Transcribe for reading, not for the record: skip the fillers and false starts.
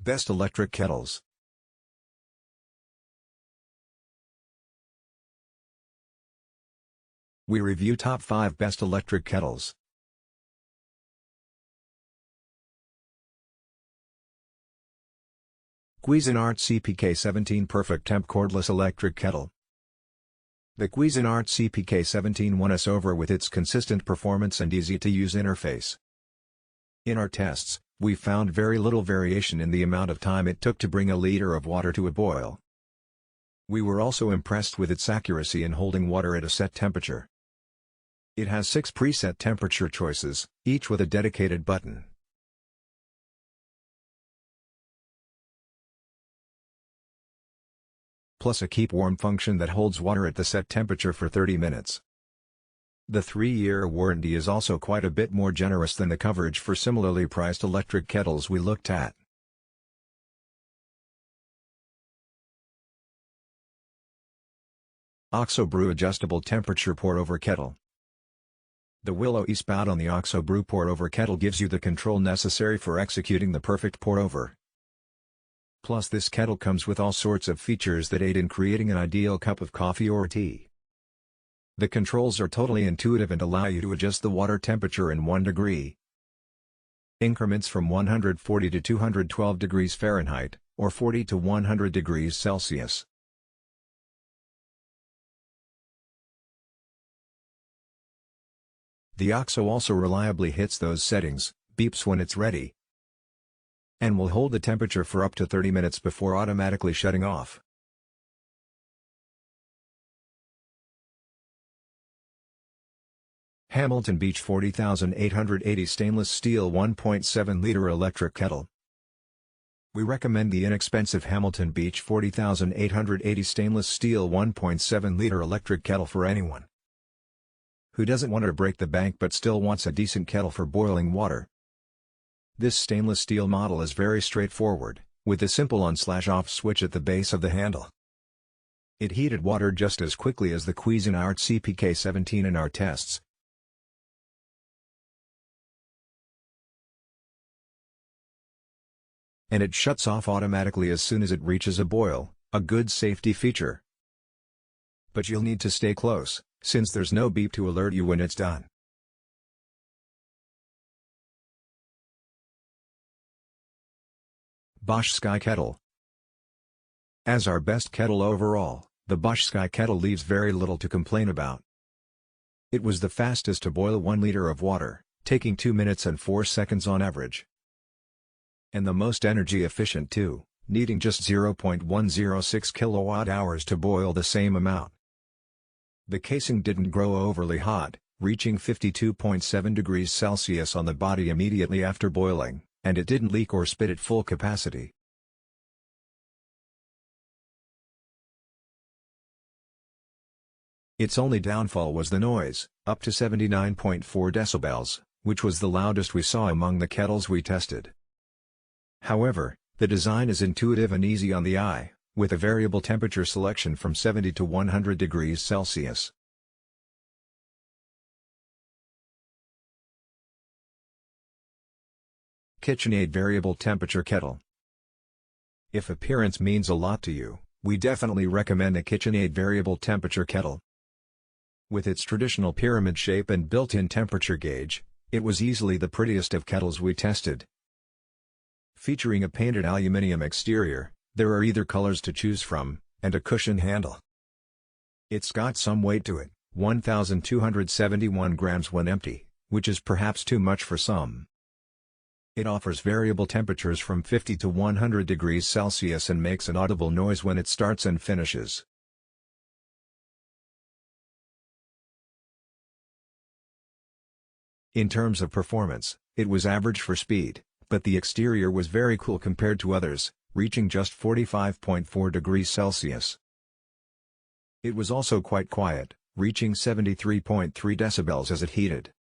Best electric kettles. We review top 5 best electric kettles. Cuisinart CPK17 PerfecTemp Cordless Electric Kettle. The Cuisinart CPK17 won us over with its consistent performance and easy-to-use interface. In our tests, we found very little variation in the amount of time it took to bring a liter of water to a boil. We were also impressed with its accuracy in holding water at a set temperature. It has 6 preset temperature choices, each with a dedicated button. Plus a keep warm function that holds water at the set temperature for 30 minutes. The 3-year warranty is also quite a bit more generous than the coverage for similarly priced electric kettles we looked at. OXO Brew Adjustable Temperature Pour-Over Kettle. The willowy spout on the OXO Brew pour-over kettle gives you the control necessary for executing the perfect pour-over. Plus this kettle comes with all sorts of features that aid in creating an ideal cup of coffee or tea. The controls are totally intuitive and allow you to adjust the water temperature in 1 degree increments from 140 to 212 degrees Fahrenheit, or 40 to 100 degrees Celsius. The OXO also reliably hits those settings, beeps when it's ready, and will hold the temperature for up to 30 minutes before automatically shutting off. Hamilton Beach 40880 Stainless Steel 1.7-liter Electric Kettle. We recommend the inexpensive Hamilton Beach 40880 Stainless Steel 1.7-liter Electric Kettle for anyone who doesn't want to break the bank but still wants a decent kettle for boiling water. This stainless steel model is very straightforward, with a simple on/off switch at the base of the handle. It heated water just as quickly as the Cuisinart CPK17 in our tests. And it shuts off automatically as soon as it reaches a boil, a good safety feature. But you'll need to stay close, since there's no beep to alert you when it's done. Bosch Sky Kettle. As our best kettle overall, the Bosch Sky Kettle leaves very little to complain about. It was the fastest to boil 1 liter of water, taking 2 minutes and 4 seconds on average. And the most energy efficient too, needing just 0.106 kilowatt-hours to boil the same amount. The casing didn't grow overly hot, reaching 52.7 degrees Celsius on the body immediately after boiling, and it didn't leak or spit at full capacity. Its only downfall was the noise, up to 79.4 decibels, which was the loudest we saw among the kettles we tested. However, the design is intuitive and easy on the eye, with a variable temperature selection from 70 to 100 degrees Celsius. KitchenAid Variable Temperature Kettle. If appearance means a lot to you, we definitely recommend the KitchenAid Variable Temperature Kettle. With its traditional pyramid shape and built-in temperature gauge, it was easily the prettiest of kettles we tested. Featuring a painted aluminum exterior, there are either colors to choose from, and a cushioned handle. It's got some weight to it, 1,271 grams when empty, which is perhaps too much for some. It offers variable temperatures from 50 to 100 degrees Celsius and makes an audible noise when it starts and finishes. In terms of performance, it was average for speed, but the exterior was very cool compared to others, reaching just 45.4 degrees Celsius. It was also quite quiet, reaching 73.3 decibels as it heated.